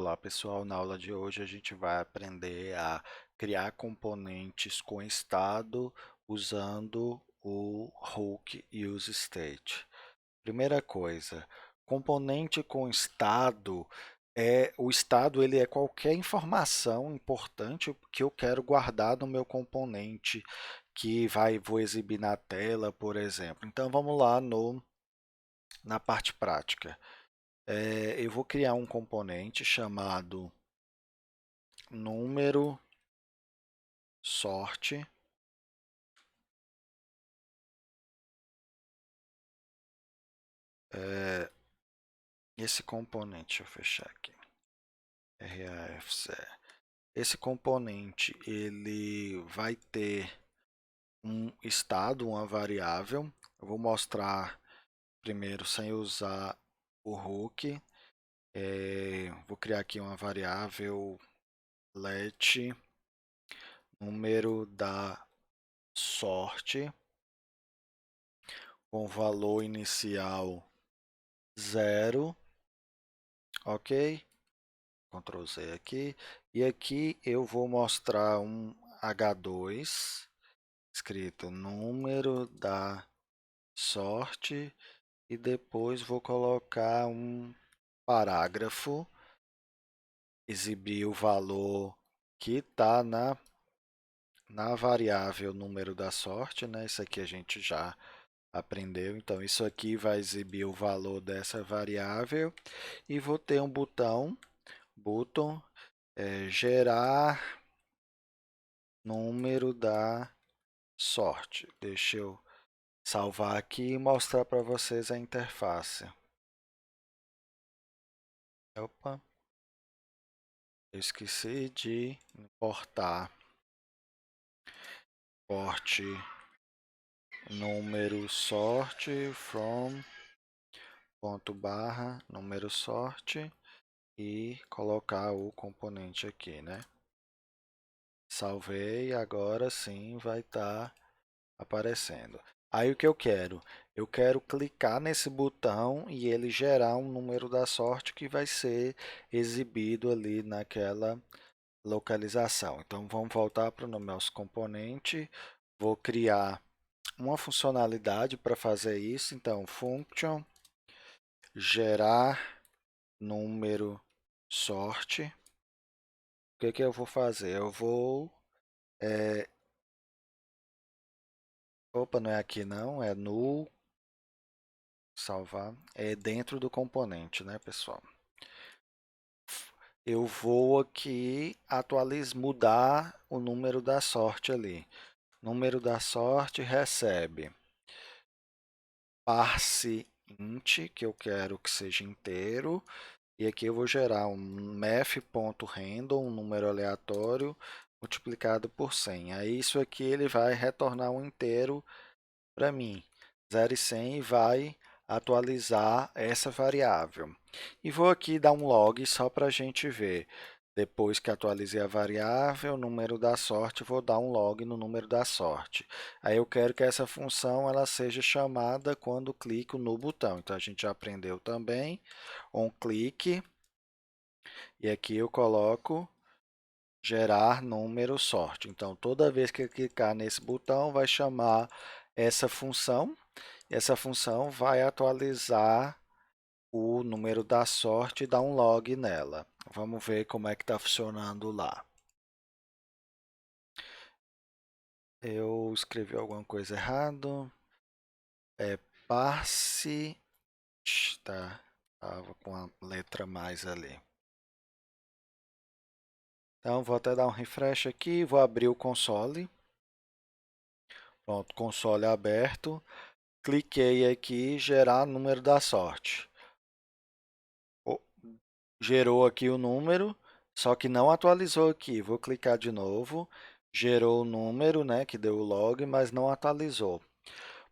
Olá pessoal, na aula de hoje a gente vai aprender a criar componentes com estado usando o hook useState. Primeira coisa, componente com estado o estado ele é qualquer informação importante que eu quero guardar no meu componente que vou exibir na tela, por exemplo. Então vamos lá na parte prática. Eu vou criar um componente chamado número sorte. Esse componente, deixa eu fechar aqui, RAFC. Esse componente ele vai ter um estado, uma variável. Eu vou mostrar primeiro sem usar o hook. Vou criar aqui uma variável let número da sorte com valor inicial 0, ok? Ctrl Z aqui. E aqui eu vou mostrar um H2 escrito número da sorte e depois vou colocar um parágrafo, exibir o valor que está na variável número da sorte, né? Isso aqui a gente já aprendeu. Então, isso aqui vai exibir o valor dessa variável e vou ter um botão gerar número da sorte. Deixa eu salvar aqui e mostrar para vocês a interface. Opa, eu esqueci de importar porte número sorte from ponto barra número sorte e colocar o componente aqui, né? Salvei, agora sim vai estar aparecendo. Aí o que eu quero? Eu quero clicar nesse botão e ele gerar um número da sorte que vai ser exibido ali naquela localização. Então vamos voltar para o nosso componente. Vou criar uma funcionalidade para fazer isso. Então function gerar número sorte. O que eu vou fazer? Eu vou opa, não é aqui não, é no salvar, é dentro do componente, né, pessoal? Eu vou aqui mudar o número da sorte ali. Número da sorte recebe parse int, que eu quero que seja inteiro, e aqui eu vou gerar um math.random, um número aleatório, multiplicado por 100. Aí isso aqui ele vai retornar um inteiro para mim, 0 e 100, e vai atualizar essa variável. E vou aqui dar um log só para a gente ver. Depois que atualizei a variável, número da sorte, vou dar um log no número da sorte. Aí eu quero que essa função ela seja chamada quando clico no botão. Então, a gente já aprendeu também, onClick, e aqui eu coloco gerar número sorte. Então, toda vez que eu clicar nesse botão, vai chamar essa função. Essa função vai atualizar o número da sorte e dar um log nela. Vamos ver como é que está funcionando lá. Eu escrevi alguma coisa errado. É parse, tá? Estava com a letra mais ali. Então, vou até dar um refresh aqui, vou abrir o console. Pronto, console aberto. Cliquei aqui, gerar número da sorte. Gerou aqui o número, só que não atualizou aqui. Vou clicar de novo, gerou o número, né, que deu o log, mas não atualizou.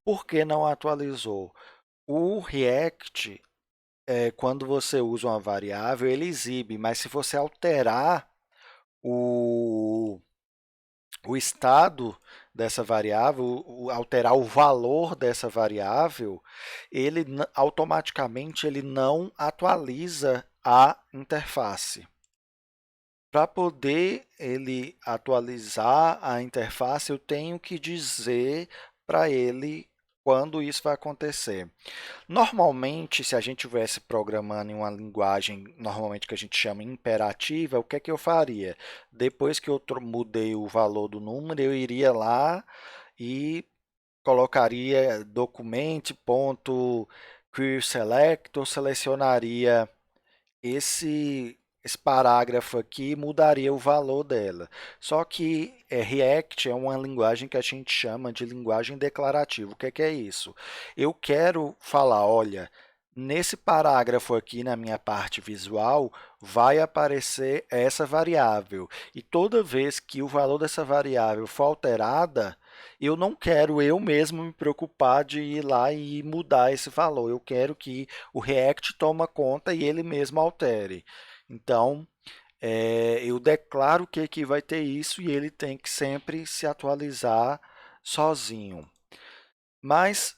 Por que não atualizou? O React, quando você usa uma variável, ele exibe, mas se você alterar o estado dessa variável, alterar o valor dessa variável, ele automaticamente ele não atualiza a interface. Para poder ele atualizar a interface, eu tenho que dizer para ele quando isso vai acontecer. Normalmente, se a gente estivesse programando em uma linguagem normalmente que a gente chama imperativa, o que é que eu faria? Depois que eu mudei o valor do número, eu iria lá e colocaria document.querySelector, selecionaria esse parágrafo aqui, mudaria o valor dela. Só que React é uma linguagem que a gente chama de linguagem declarativa. O que é isso? Eu quero falar, olha, nesse parágrafo aqui na minha parte visual vai aparecer essa variável. E toda vez que o valor dessa variável for alterada, eu não quero eu mesmo me preocupar de ir lá e mudar esse valor. Eu quero que o React tome conta e ele mesmo altere. Então, eu declaro que aqui vai ter isso e ele tem que sempre se atualizar sozinho. Mas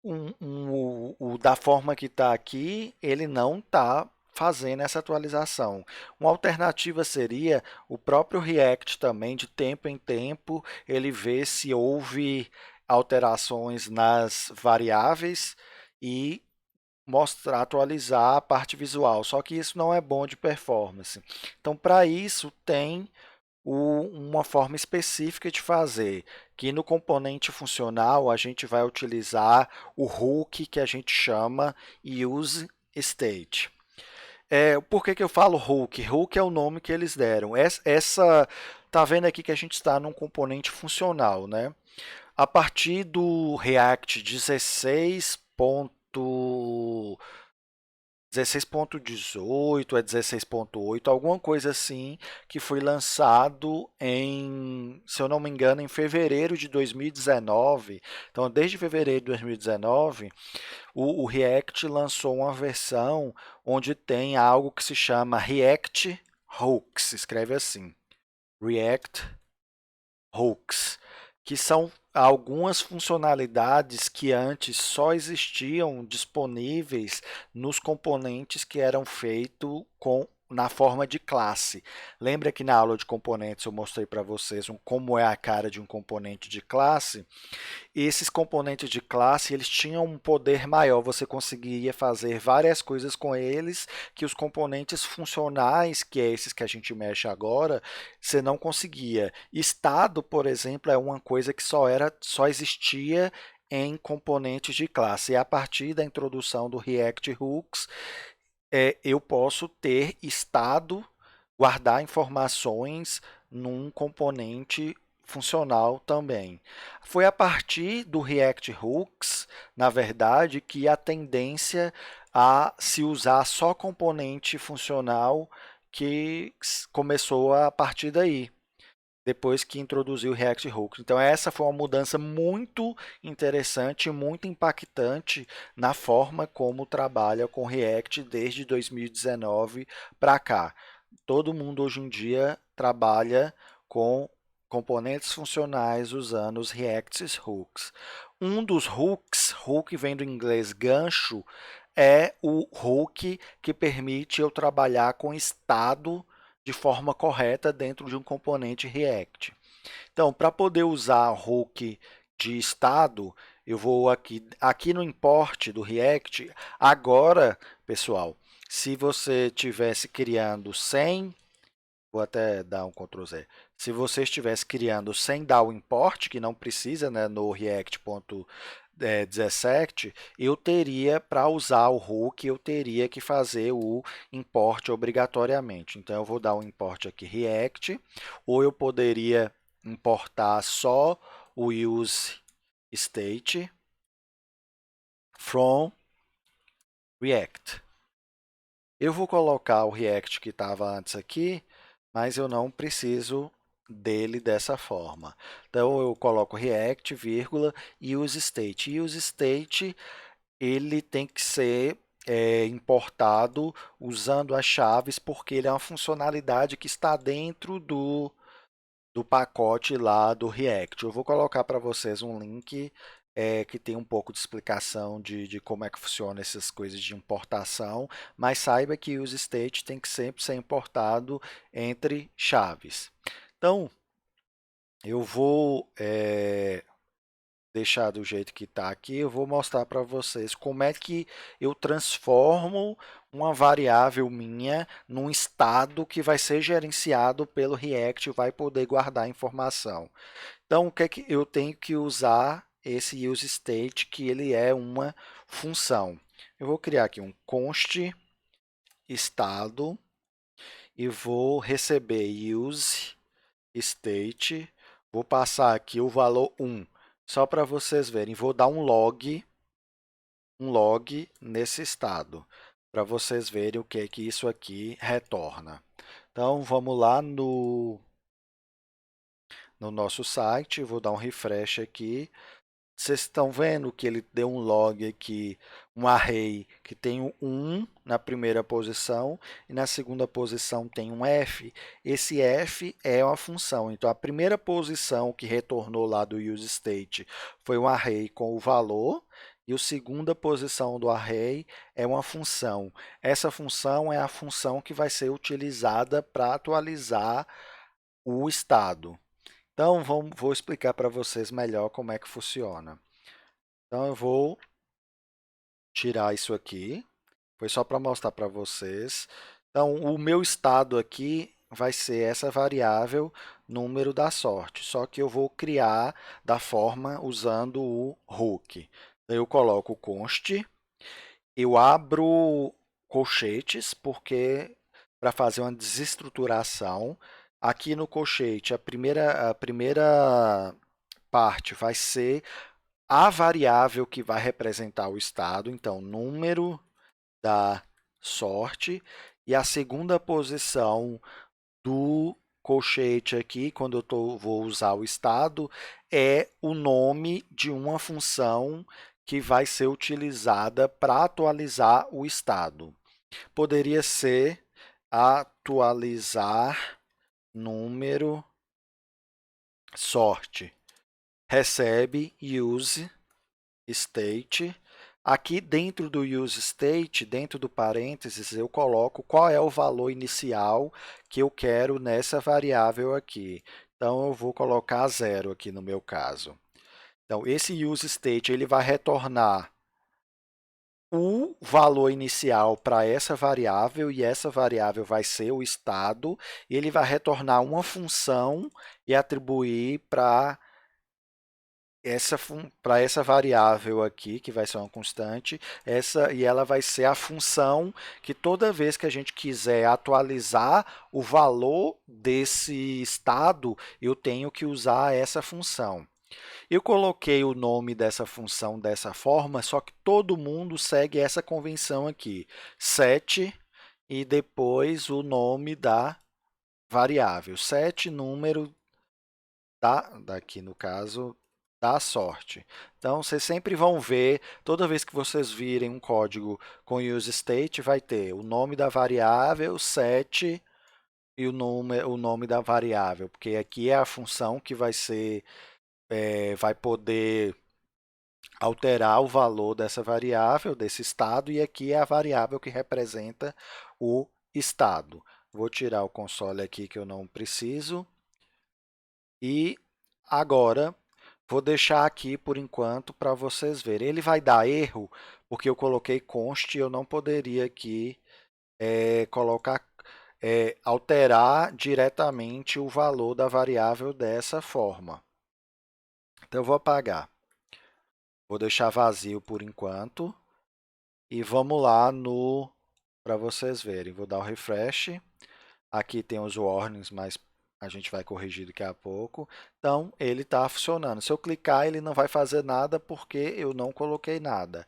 o da forma que está aqui, ele não está fazendo essa atualização. Uma alternativa seria o próprio React também, de tempo em tempo, ele vê se houve alterações nas variáveis e mostrar, atualizar a parte visual. Só que isso não é bom de performance. Então, para isso, tem uma forma específica de fazer, que no componente funcional a gente vai utilizar o hook que a gente chama useState. Por que eu falo hook? Hook é o nome que eles deram. Tá vendo aqui que a gente está num componente funcional, né? A partir do React 16.18 é 16.8, alguma coisa assim, que foi lançado se eu não me engano, em fevereiro de 2019. Então, desde fevereiro de 2019, o React lançou uma versão onde tem algo que se chama React Hooks, escreve assim, React Hooks, que são algumas funcionalidades que antes só existiam disponíveis nos componentes que eram feitos na forma de classe. Lembra que na aula de componentes eu mostrei para vocês como é a cara de um componente de classe? Esses componentes de classe, eles tinham um poder maior, você conseguiria fazer várias coisas com eles que os componentes funcionais, que é esses que a gente mexe agora, você não conseguia. Estado, por exemplo, é uma coisa que só existia em componentes de classe. E a partir da introdução do React Hooks, eu posso ter estado, guardar informações num componente funcional também. Foi a partir do React Hooks, na verdade, que a tendência a se usar só componente funcional que começou a partir daí, depois que introduziu o React Hooks. Então essa foi uma mudança muito interessante, muito impactante na forma como trabalha com React desde 2019 para cá. Todo mundo hoje em dia trabalha com componentes funcionais usando os React Hooks. Um dos hooks, hook vem do inglês gancho, é o hook que permite eu trabalhar com estado de forma correta dentro de um componente React. Então, para poder usar hook de estado, eu vou aqui no import do React. Agora, pessoal, se você estivesse criando sem, vou até dar um Ctrl Z. Se você estivesse criando sem dar o import, que não precisa, né, no React.17, eu teria, para usar o hook, eu teria que fazer o import obrigatoriamente. Então, eu vou dar um import aqui React, ou eu poderia importar só o useState from React. Eu vou colocar o React que estava antes aqui, mas eu não preciso dele dessa forma. Então, eu coloco React, vírgula, useState. E useState, ele tem que ser importado usando as chaves, porque ele é uma funcionalidade que está dentro do pacote lá do React. Eu vou colocar para vocês um link que tem um pouco de explicação de como é que funciona essas coisas de importação, mas saiba que o useState tem que sempre ser importado entre chaves. Então, eu vou deixar do jeito que está aqui, eu vou mostrar para vocês como é que eu transformo uma variável minha num estado que vai ser gerenciado pelo React e vai poder guardar informação. Então, o que é que eu tenho que usar esse useState, que ele é uma função. Eu vou criar aqui um const estado e vou receber useState. Vou passar aqui o valor 1, só para vocês verem. Vou dar um log nesse estado, para vocês verem o que é que isso aqui retorna. Então, vamos lá no nosso site, vou dar um refresh aqui. Vocês estão vendo que ele deu um log aqui, um array que tem um 1 na primeira posição e na segunda posição tem um f. Esse f é uma função, então a primeira posição que retornou lá do useState foi um array com o valor e a segunda posição do array é uma função. Essa função é a função que vai ser utilizada para atualizar o estado. Então, vou explicar para vocês melhor como é que funciona. Então, eu vou tirar isso aqui. Foi só para mostrar para vocês. Então, o meu estado aqui vai ser essa variável número da sorte. Só que eu vou criar da forma usando o hook. Eu coloco const, eu abro colchetes, porque para fazer uma desestruturação, aqui no colchete, a primeira parte vai ser a variável que vai representar o estado, então, número da sorte, e a segunda posição do colchete aqui, quando eu vou usar o estado, é o nome de uma função que vai ser utilizada para atualizar o estado. Poderia ser atualizar número sorte. Recebe use state. Aqui dentro do useState, dentro do parênteses, eu coloco qual é o valor inicial que eu quero nessa variável aqui. Então, eu vou colocar 0 aqui no meu caso. Então, esse useState ele vai retornar o valor inicial para essa variável, e essa variável vai ser o estado, e ele vai retornar uma função e atribuir para essa variável aqui, que vai ser uma constante, e ela vai ser a função que toda vez que a gente quiser atualizar o valor desse estado, eu tenho que usar essa função. Eu coloquei o nome dessa função dessa forma, só que todo mundo segue essa convenção aqui, set e depois o nome da variável, set número daqui no caso, da sorte. Então, vocês sempre vão ver, toda vez que vocês virem um código com useState, vai ter o nome da variável, set e o nome da variável, porque aqui é a função que vai poder alterar o valor dessa variável, desse estado, e aqui é a variável que representa o estado. Vou tirar o console aqui que eu não preciso. E agora, vou deixar aqui por enquanto para vocês verem. Ele vai dar erro porque eu coloquei const e eu não poderia aqui alterar diretamente o valor da variável dessa forma. Então, eu vou apagar. Vou deixar vazio por enquanto. E vamos lá para vocês verem. Vou dar o refresh. Aqui tem os warnings, mas a gente vai corrigir daqui a pouco. Então, ele está funcionando. Se eu clicar, ele não vai fazer nada porque eu não coloquei nada.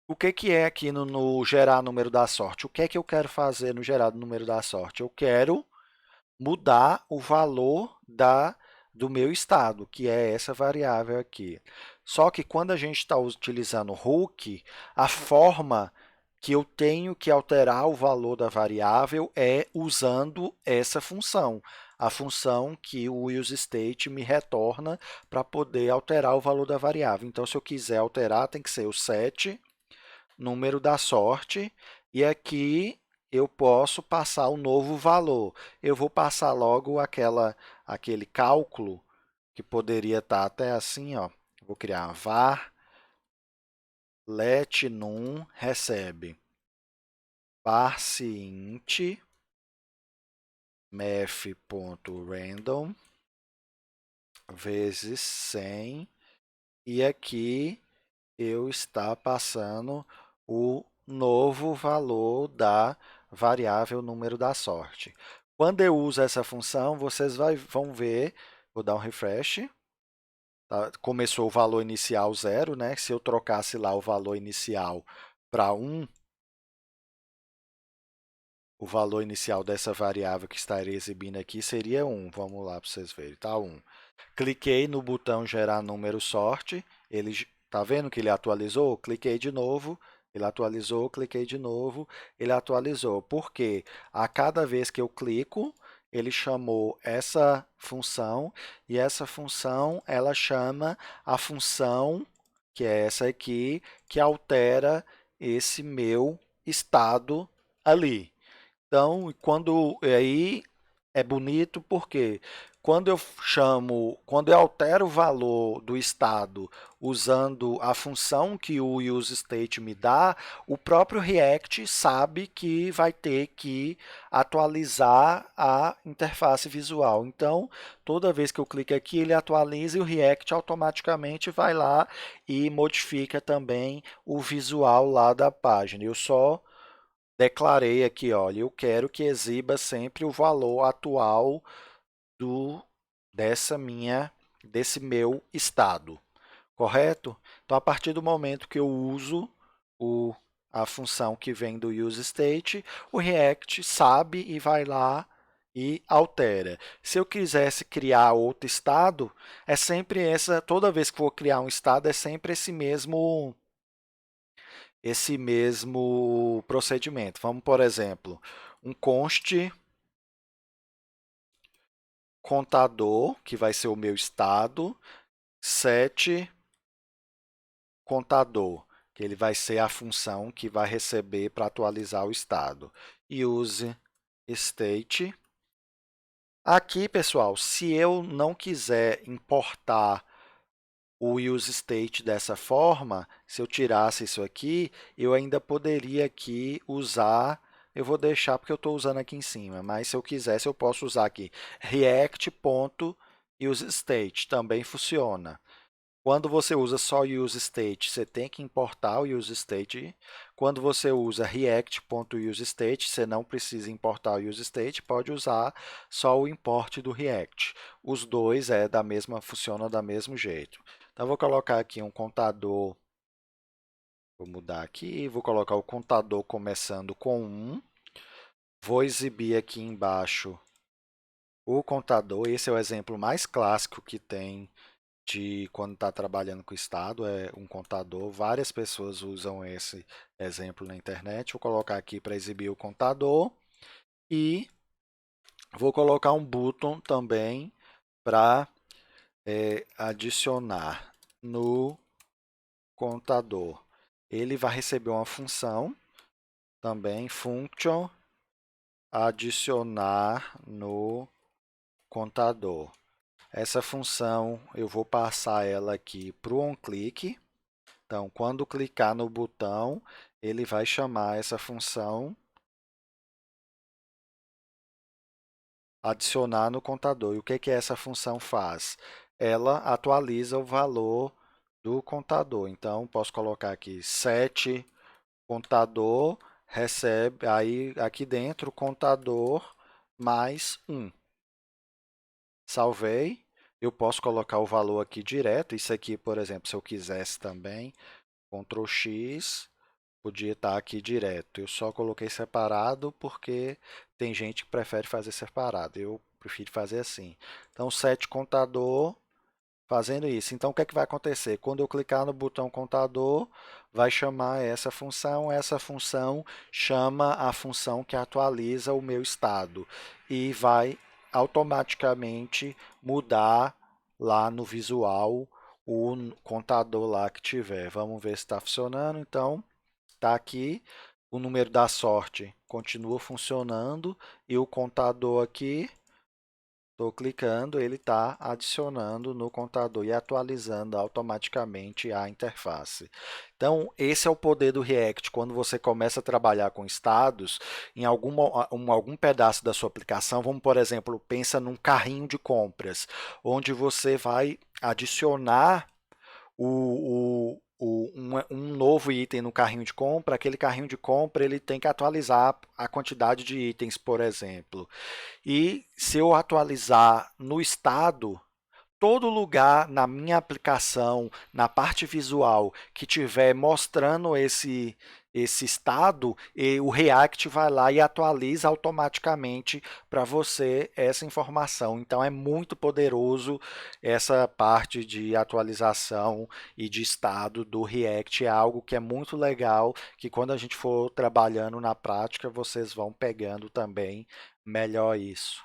O que é aqui no gerar número da sorte? O que é que eu quero fazer no gerar número da sorte? Eu quero mudar o valor do meu estado, que é essa variável aqui. Só que quando a gente está utilizando hook, a forma que eu tenho que alterar o valor da variável é usando essa função. a função que o useState me retorna para poder alterar o valor da variável. Então, se eu quiser alterar, tem que ser o set, número da sorte, e aqui eu posso passar o novo valor. Eu vou passar logo aquele cálculo que poderia estar até assim, ó. Vou criar var let num recebe parseInt math.random vezes 100 e aqui eu está passando o novo valor da variável número da sorte. Quando eu uso essa função, vocês vão ver, vou dar um refresh, tá? Começou o valor inicial 0, né? Se eu trocasse lá o valor inicial para 1, o valor inicial dessa variável que estaria exibindo aqui seria 1. Vamos lá para vocês verem, tá? 1. Cliquei no botão gerar número sorte, ele está vendo que ele atualizou? Cliquei de novo, ele atualizou, cliquei de novo, ele atualizou. Por quê? A cada vez que eu clico, ele chamou essa função e essa função ela chama a função, que é essa aqui, que altera esse meu estado ali. Então, aí é bonito porque quando eu altero o valor do estado usando a função que o useState me dá, o próprio React sabe que vai ter que atualizar a interface visual. Então, toda vez que eu clico aqui, ele atualiza e o React automaticamente vai lá e modifica também o visual lá da página. Eu só declarei aqui, olha, eu quero que exiba sempre o valor atual do desse meu estado, correto? Então, a partir do momento que eu uso a função que vem do useState, o React sabe e vai lá e altera. Se eu quisesse criar outro estado, é sempre toda vez que for criar um estado, é sempre esse mesmo procedimento. Vamos, por exemplo, um const contador, que vai ser o meu estado, set contador, que ele vai ser a função que vai receber para atualizar o estado. E use state. Aqui, pessoal, se eu não quiser importar o useState dessa forma, se eu tirasse isso aqui, eu ainda poderia aqui usar, eu vou deixar porque eu estou usando aqui em cima, mas se eu quisesse eu posso usar aqui react.useState, também funciona. Quando você usa só useState, você tem que importar o useState. Quando você usa react.useState, você não precisa importar o useState, pode usar só o import do React. Os dois funcionam da mesmo jeito. Então, vou colocar aqui um contador, vou mudar aqui, vou colocar o contador começando com 1. Vou exibir aqui embaixo o contador, esse é o exemplo mais clássico que tem de quando está trabalhando com o estado, é um contador. Várias pessoas usam esse exemplo na internet. Vou colocar aqui para exibir o contador e vou colocar um button também para adicionar no contador. Ele vai receber uma função também, function, adicionar no contador. Essa função eu vou passar ela aqui para o onClick. Então, quando clicar no botão, ele vai chamar essa função adicionar no contador. E o que essa função faz? Ela atualiza o valor do contador. Então, posso colocar aqui set contador recebe, aí aqui dentro, contador mais 1. Salvei. Eu posso colocar o valor aqui direto. Isso aqui, por exemplo, se eu quisesse também, Ctrl X, podia estar aqui direto. Eu só coloquei separado porque tem gente que prefere fazer separado. Eu prefiro fazer assim. Então, set contador, fazendo isso. Então, o que é que vai acontecer? Quando eu clicar no botão contador, vai chamar essa função. Essa função chama a função que atualiza o meu estado. E vai automaticamente mudar lá no visual o contador lá que tiver. Vamos ver se está funcionando. Então, está aqui. O número da sorte continua funcionando e o contador aqui, estou clicando, ele está adicionando no contador e atualizando automaticamente a interface. Então, esse é o poder do React. Quando você começa a trabalhar com estados, em algum pedaço da sua aplicação, vamos, por exemplo, pensa num carrinho de compras, onde você vai adicionar um novo item no carrinho de compra. Aquele carrinho de compra ele tem que atualizar a quantidade de itens, por exemplo. E se eu atualizar no estado, todo lugar na minha aplicação, na parte visual, que tiver mostrando esse estado, o React vai lá e atualiza automaticamente para você essa informação. Então é muito poderoso essa parte de atualização e de estado do React. É algo que é muito legal, que quando a gente for trabalhando na prática, vocês vão pegando também melhor isso.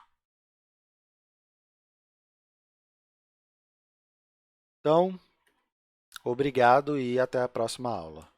Então, obrigado e até a próxima aula.